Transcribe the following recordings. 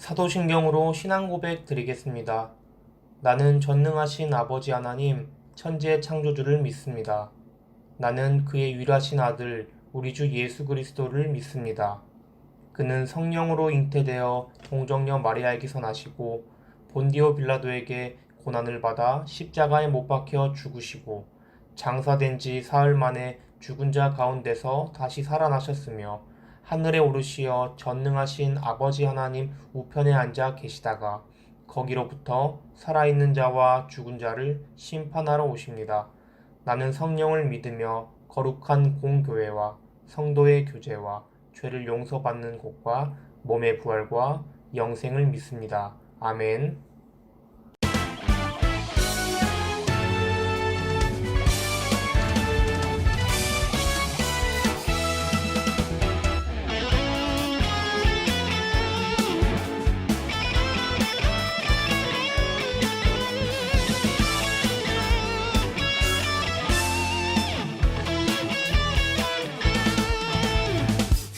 사도신경으로 신앙 고백 드리겠습니다. 나는 전능하신 아버지 하나님, 천지의 창조주를 믿습니다. 나는 그의 유일하신 아들, 우리 주 예수 그리스도를 믿습니다. 그는 성령으로 잉태되어 동정녀 마리아에게서 나시고 본디오 빌라도에게 고난을 받아 십자가에 못 박혀 죽으시고 장사된 지 사흘 만에 죽은 자 가운데서 다시 살아나셨으며 하늘에 오르시어 전능하신 아버지 하나님 우편에 앉아 계시다가 거기로부터 살아있는 자와 죽은 자를 심판하러 오십니다. 나는 성령을 믿으며 거룩한 공교회와 성도의 교제와 죄를 용서받는 곳과 몸의 부활과 영생을 믿습니다. 아멘.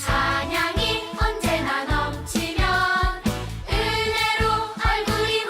찬양이 언제나 넘치면 은혜로 얼굴이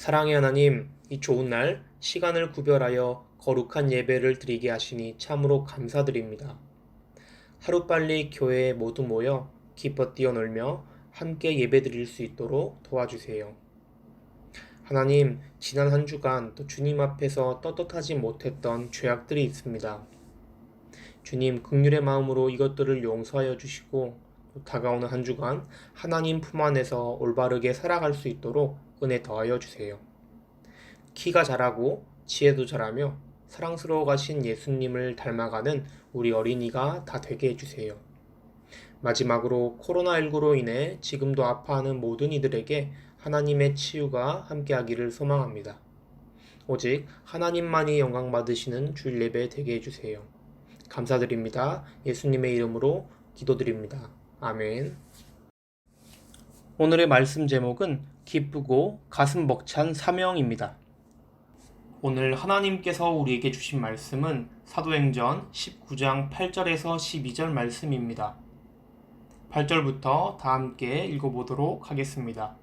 사랑의 하나님, 이 좋은 날 시간을 구별하여 거룩한 예배를 드리게 하시니 참으로 감사드립니다. 하루빨리 교회에 모두 모여 기뻐 뛰어놀며 함께 예배 드릴 수 있도록 도와주세요. 하나님, 지난 한 주간 또 주님 앞에서 떳떳하지 못했던 죄악들이 있습니다. 주님, 긍휼의 마음으로 이것들을 용서하여 주시고 또 다가오는 한 주간 하나님 품 안에서 올바르게 살아갈 수 있도록 은혜 더하여 주세요. 키가 자라고 지혜도 자라며 사랑스러워 가신 예수님을 닮아가는 우리 어린이가 다 되게 해주세요. 마지막으로 코로나19로 인해 지금도 아파하는 모든 이들에게 하나님의 치유가 함께하기를 소망합니다. 오직 하나님만이 영광 받으시는 주일 예배 되게 해주세요. 감사드립니다. 예수님의 이름으로 기도드립니다. 아멘. 오늘의 말씀 제목은 기쁘고 가슴 벅찬 사명입니다. 오늘 하나님께서 우리에게 주신 말씀은 사도행전 19장 8절에서 12절 말씀입니다. 8절부터 다 함께 읽어보도록 하겠습니다.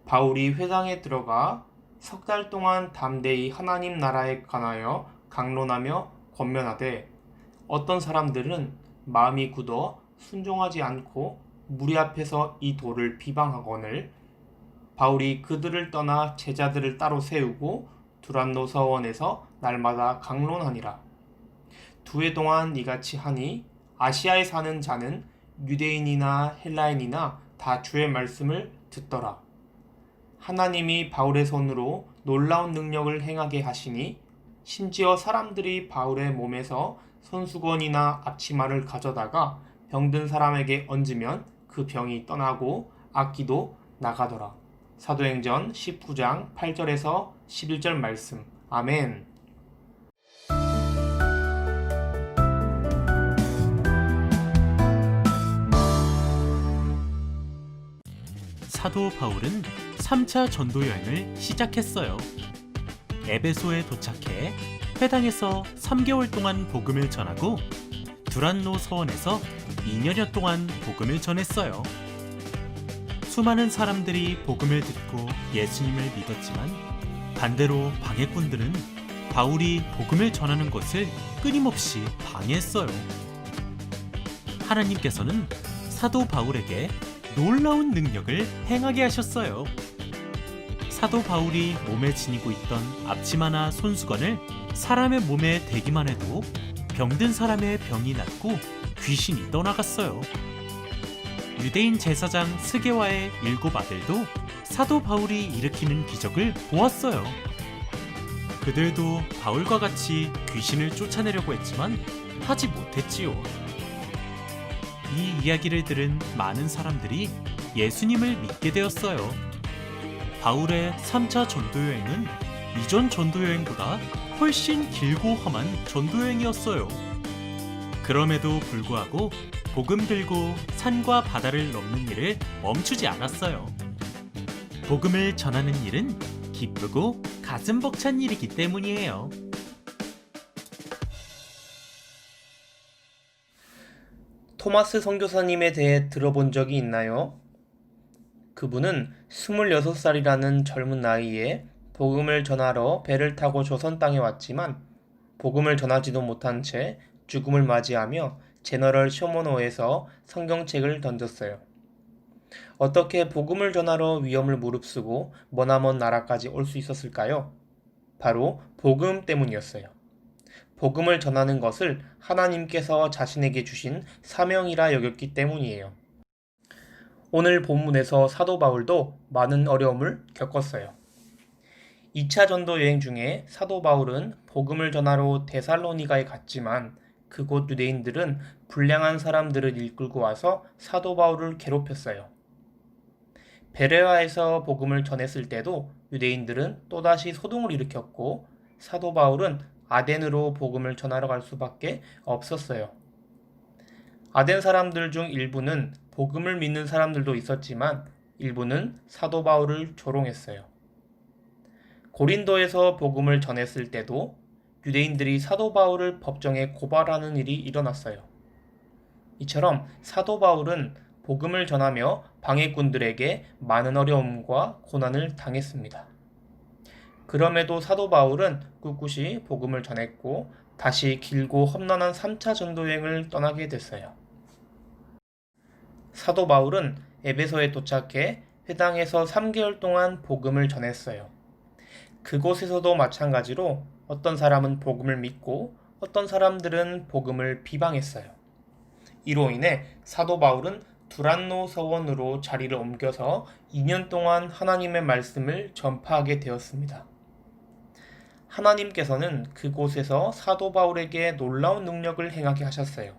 바울이 회당에 들어가 석 달 동안 담대히 하나님 나라에 관하여 강론하며 권면하되 어떤 사람들은 마음이 굳어 순종하지 않고 무리 앞에서 이 돌을 비방하거늘 바울이 그들을 떠나 제자들을 따로 세우고 두란노 서원에서 날마다 강론하니라. 2해 동안 이같이 하니 아시아에 사는 자는 유대인이나 헬라인이나 다 주의 말씀을 듣더라. 하나님이 바울의 손으로 놀라운 능력을 행하게 하시니 심지어 사람들이 바울의 몸에서 손수건이나 앞치마를 가져다가 병든 사람에게 얹으면 그 병이 떠나고 악기도 나가더라. 사도행전 19장 8절에서 11절 말씀. 아멘. 사도 바울은 3차 전도 여행을 시작했어요. 에베소에 도착해 회당에서 3개월 동안 복음을 전하고 두란노 서원에서 2년여 동안 복음을 전했어요. 수많은 사람들이 복음을 듣고 예수님을 믿었지만 반대로 방해꾼들은 바울이 복음을 전하는 것을 끊임없이 방해했어요. 하나님께서는 사도 바울에게 놀라운 능력을 행하게 하셨어요. 사도 바울이 몸에 지니고 있던 앞치마나 손수건을 사람의 몸에 대기만 해도 병든 사람의 병이 낫고 귀신이 떠나갔어요. 유대인 제사장 스게와의 7 아들도 사도 바울이 일으키는 기적을 보았어요. 그들도 바울과 같이 귀신을 쫓아내려고 했지만 하지 못했지요. 이 이야기를 들은 많은 사람들이 예수님을 믿게 되었어요. 바울의 3차 전도여행은 이전 전도여행보다 훨씬 길고 험한 전도여행이었어요. 그럼에도 불구하고 복음 들고 산과 바다를 넘는 일을 멈추지 않았어요. 복음을 전하는 일은 기쁘고 가슴 벅찬 일이기 때문이에요. 토마스 선교사님에 대해 들어본 적이 있나요? 그분은 26살이라는 젊은 나이에 복음을 전하러 배를 타고 조선 땅에 왔지만 복음을 전하지도 못한 채 죽음을 맞이하며 제너럴 쇼모노에서 성경책을 던졌어요. 어떻게 복음을 전하러 위험을 무릅쓰고 머나먼 나라까지 올 수 있었을까요? 바로 복음 때문이었어요. 복음을 전하는 것을 하나님께서 자신에게 주신 사명이라 여겼기 때문이에요. 오늘 본문에서 사도 바울도 많은 어려움을 겪었어요. 2차 전도 여행 중에 사도 바울은 복음을 전하러 데살로니가에 갔지만 그곳 유대인들은 불량한 사람들을 이끌고 와서 사도 바울을 괴롭혔어요. 베레아에서 복음을 전했을 때도 유대인들은 또다시 소동을 일으켰고 사도 바울은 아덴으로 복음을 전하러 갈 수밖에 없었어요. 아덴 사람들 중 일부는 복음을 믿는 사람들도 있었지만 일부는 사도 바울을 조롱했어요. 고린도에서 복음을 전했을 때도 유대인들이 사도 바울을 법정에 고발하는 일이 일어났어요. 이처럼 사도 바울은 복음을 전하며 방해꾼들에게 많은 어려움과 고난을 당했습니다. 그럼에도 사도 바울은 꿋꿋이 복음을 전했고 다시 길고 험난한 3차 전도여행을 떠나게 됐어요. 사도 바울은 에베소에 도착해 회당에서 3개월 동안 복음을 전했어요. 그곳에서도 마찬가지로 어떤 사람은 복음을 믿고 어떤 사람들은 복음을 비방했어요. 이로 인해 사도 바울은 두란노 서원으로 자리를 옮겨서 2년 동안 하나님의 말씀을 전파하게 되었습니다. 하나님께서는 그곳에서 사도 바울에게 놀라운 능력을 행하게 하셨어요.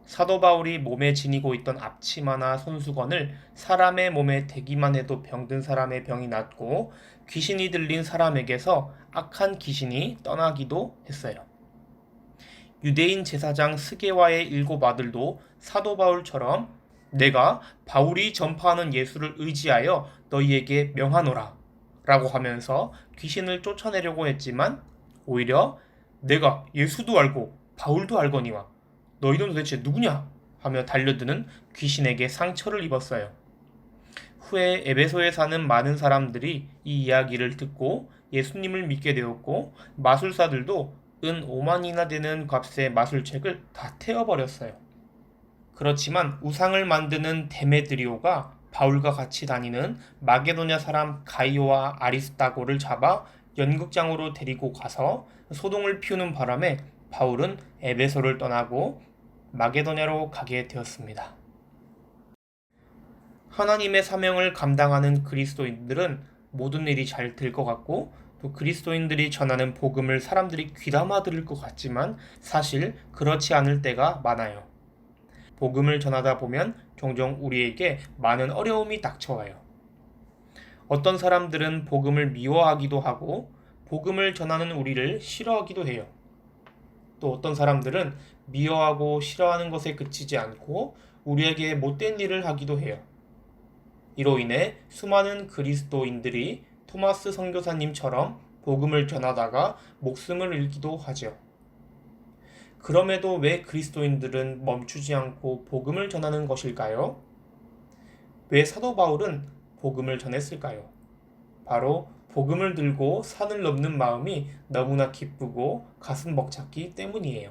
사도 바울이 몸에 지니고 있던 앞치마나 손수건을 사람의 몸에 대기만 해도 병든 사람의 병이 낫고 귀신이 들린 사람에게서 악한 귀신이 떠나기도 했어요. 유대인 제사장 스게와의 7 아들도 사도 바울처럼 내가 바울이 전파하는 예수를 의지하여 너희에게 명하노라 라고 하면서 귀신을 쫓아내려고 했지만 오히려 내가 예수도 알고 바울도 알거니와 너희는 도대체 누구냐 하며 달려드는 귀신에게 상처를 입었어요. 후에 에베소에 사는 많은 사람들이 이 이야기를 듣고 예수님을 믿게 되었고 마술사들도 은 5만이나 되는 값의 마술책을 다 태워버렸어요. 그렇지만 우상을 만드는 데메드리오가 바울과 같이 다니는 마게도냐 사람 가이오와 아리스타고를 잡아 연극장으로 데리고 가서 소동을 피우는 바람에 바울은 에베소를 떠나고 마게도냐로 가게 되었습니다. 하나님의 사명을 감당하는 그리스도인들은 모든 일이 잘 될 것 같고 또 그리스도인들이 전하는 복음을 사람들이 귀담아 들을 것 같지만 사실 그렇지 않을 때가 많아요. 복음을 전하다 보면 종종 우리에게 많은 어려움이 닥쳐와요. 어떤 사람들은 복음을 미워하기도 하고 복음을 전하는 우리를 싫어하기도 해요. 또 어떤 사람들은 미워하고 싫어하는 것에 그치지 않고 우리에게 못된 일을 하기도 해요. 이로 인해 수많은 그리스도인들이 토마스 선교사님처럼 복음을 전하다가 목숨을 잃기도 하죠. 그럼에도 왜 그리스도인들은 멈추지 않고 복음을 전하는 것일까요? 왜 사도 바울은 복음을 전했을까요? 바로 복음을 들고 산을 넘는 마음이 너무나 기쁘고 가슴 벅찼기 때문이에요.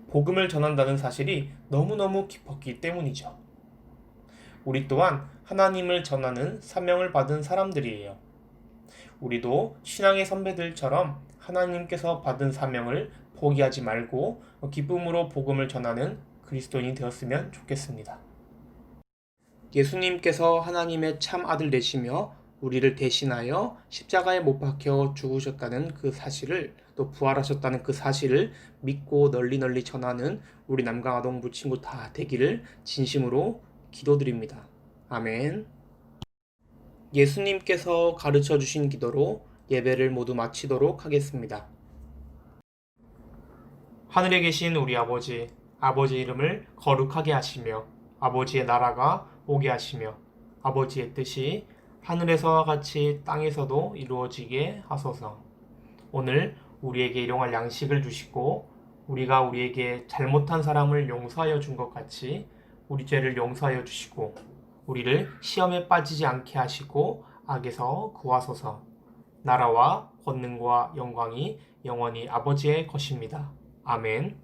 복음을 전한다는 사실이 너무너무 기뻤기 때문이죠. 우리 또한 하나님을 전하는 사명을 받은 사람들이에요. 우리도 신앙의 선배들처럼 하나님께서 받은 사명을 포기하지 말고 기쁨으로 복음을 전하는 그리스도인이 되었으면 좋겠습니다. 예수님께서 하나님의 참 아들 되시며 우리를 대신하여 십자가에 못 박혀 죽으셨다는 그 사실을 또 부활하셨다는 그 사실을 믿고 널리 전하는 우리 남강아동부 친구 다 되기를 진심으로 기도드립니다. 아멘. 예수님께서 가르쳐 주신 기도로 예배를 모두 마치도록 하겠습니다. 하늘에 계신 우리 아버지, 아버지의 이름을 거룩하게 하시며 아버지의 나라가 오게 하시며 아버지의 뜻이 하늘에서와 같이 땅에서도 이루어지게 하소서. 오늘 우리에게 일용할 양식을 주시고 우리가 우리에게 잘못한 사람을 용서하여 준 것 같이 우리 죄를 용서하여 주시고 우리를 시험에 빠지지 않게 하시고 악에서 구하소서. 나라와 권능과 영광이 영원히 아버지의 것입니다. 아멘.